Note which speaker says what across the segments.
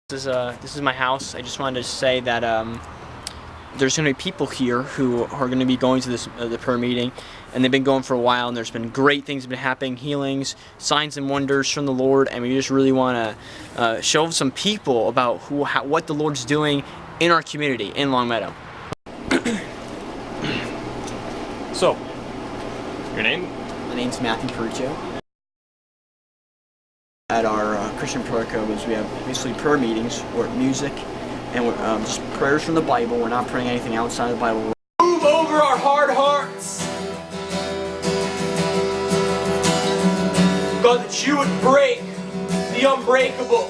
Speaker 1: This is my house. I just wanted to say that there's going to be people here who are going to be going to this the prayer meeting, and they've been going for a while, and there's been great things have been happening, healings, signs and wonders from the Lord, and we just really want to show some people about what the Lord's doing in our community in Longmeadow.
Speaker 2: So, your name?
Speaker 1: My name's Matthew Peruccio. At our Christian prayer codes, we have basically prayer meetings or music, and we're, just prayers from the Bible. We're not praying anything outside of the Bible.
Speaker 3: Move over our hard hearts. God, that you would break the unbreakable.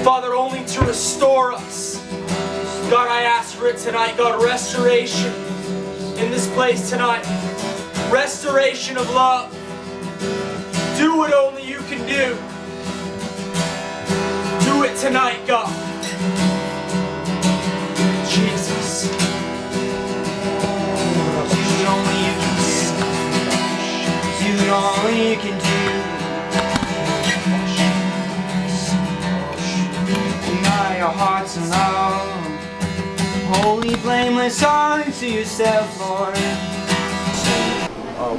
Speaker 3: Father, only to restore us. God, I ask for it tonight. God, restoration in this place tonight. Restoration of love. Do what only you can do. Do it tonight, God. Jesus. Do only you can do. Do only you can do. Unite our hearts in love. Holy, blameless unto yourself, Lord.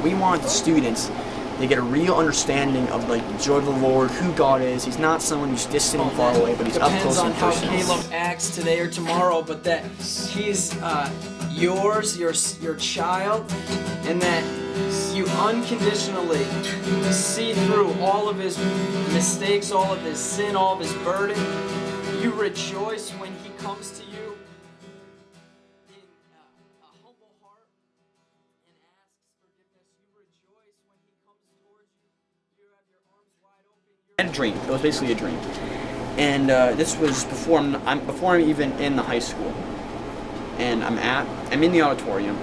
Speaker 1: We want the students to get a real understanding of like the joy of the Lord, who God is. He's not someone who's distant and far away, but he's up close and personal.
Speaker 4: Depends on how Caleb acts today or tomorrow, but that he's yours, your child, and that you unconditionally see through all of his mistakes, all of his sin, all of his burden. You rejoice when he comes to you.
Speaker 1: I had a dream. It was basically a dream, and this was before I'm even in the high school, and I'm in the auditorium.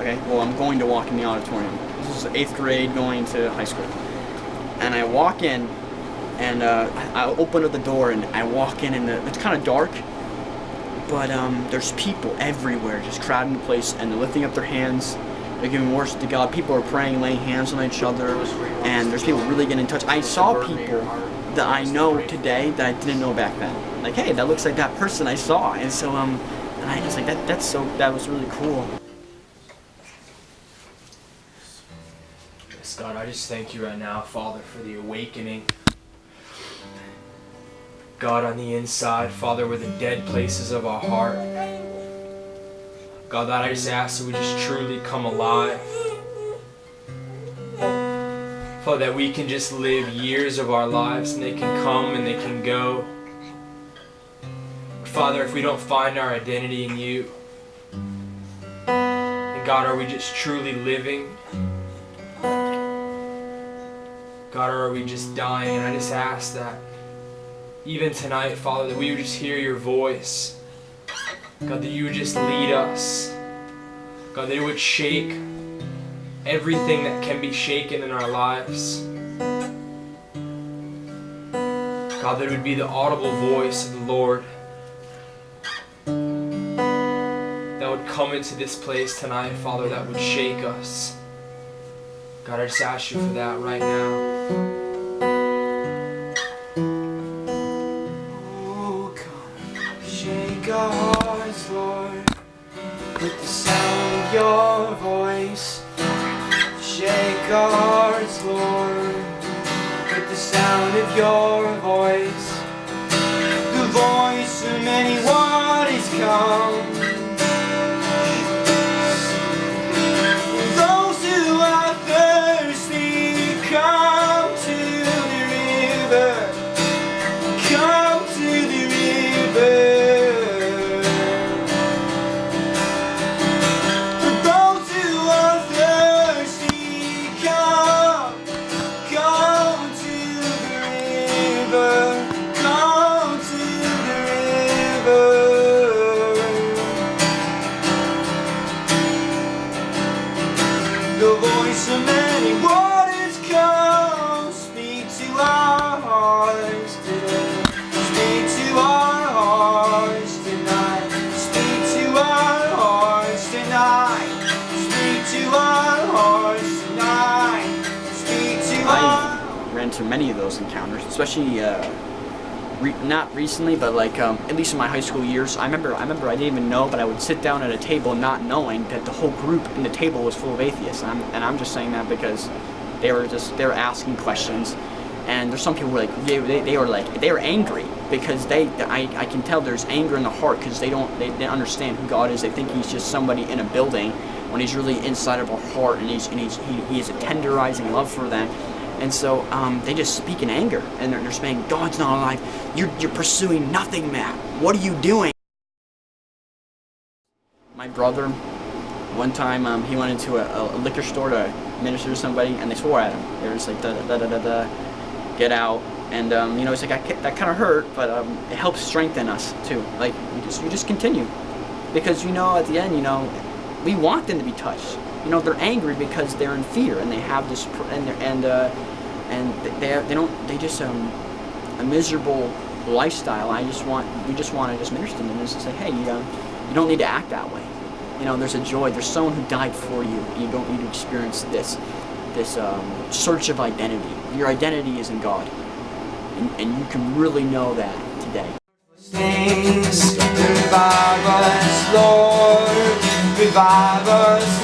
Speaker 1: Okay, well, I'm going to walk in the auditorium. This is 8th grade going to high school, and I walk in, and I open up the door, and I walk in, and it's kind of dark, but there's people everywhere, just crowding the place, and they're lifting up their hands. They're giving worship to God. People are praying, laying hands on each other, and there's people really getting in touch. I saw people that I know today that I didn't know back then. Like, hey, that looks like that person I saw, and so and I was like, that was really cool.
Speaker 3: Yes, God, I just thank you right now, Father, for the awakening. God, on the inside, Father, where the dead places of our heart. God, that I just ask that we just truly come alive. Father, that we can just live years of our lives and they can come and they can go. But Father, if we don't find our identity in you, then God, are we just truly living? God, or are we just dying? And I just ask that even tonight, Father, that we would just hear your voice. God, that you would just lead us. God, that it would shake everything that can be shaken in our lives. God, that it would be the audible voice of the Lord that would come into this place tonight, Father, that would shake us. God, I just ask you for that right now.
Speaker 4: Oh, God, shake our hearts, Lord, with the sound of your voice. Shake our hearts, Lord, with the sound of your voice. The voice of many waters come. Those who are thirsty, come to the river. Come to the river. Come to the river.
Speaker 1: many of those encounters, especially not recently, but like at least in my high school years. I remember I didn't even know, but I would sit down at a table not knowing that the whole group in the table was full of atheists. And I'm just saying that because they were asking questions, and there's some people who were like they were angry because I can tell there's anger in the heart because they understand who God is. They think He's just somebody in a building when He's really inside of our heart, and He has a tenderizing love for them. And so they just speak in anger, and they're saying, God's not alive. You're pursuing nothing, Matt. What are you doing? My brother, one time, he went into a liquor store to minister to somebody, and they swore at him. They were just like, da da da da da, get out. And you know, it's like that kind of hurt, but it helps strengthen us too. Like you just continue, because you know at the end, you know, we want them to be touched. You know, they're angry because they're in fear, and they have this, they just a miserable lifestyle. We just want to just minister to them and just say, hey, you don't need to act that way. You know, there's a joy. There's someone who died for you. You don't need to experience this search of identity. Your identity is in God, and you can really know that today.
Speaker 4: Things revive us, Lord, revive us.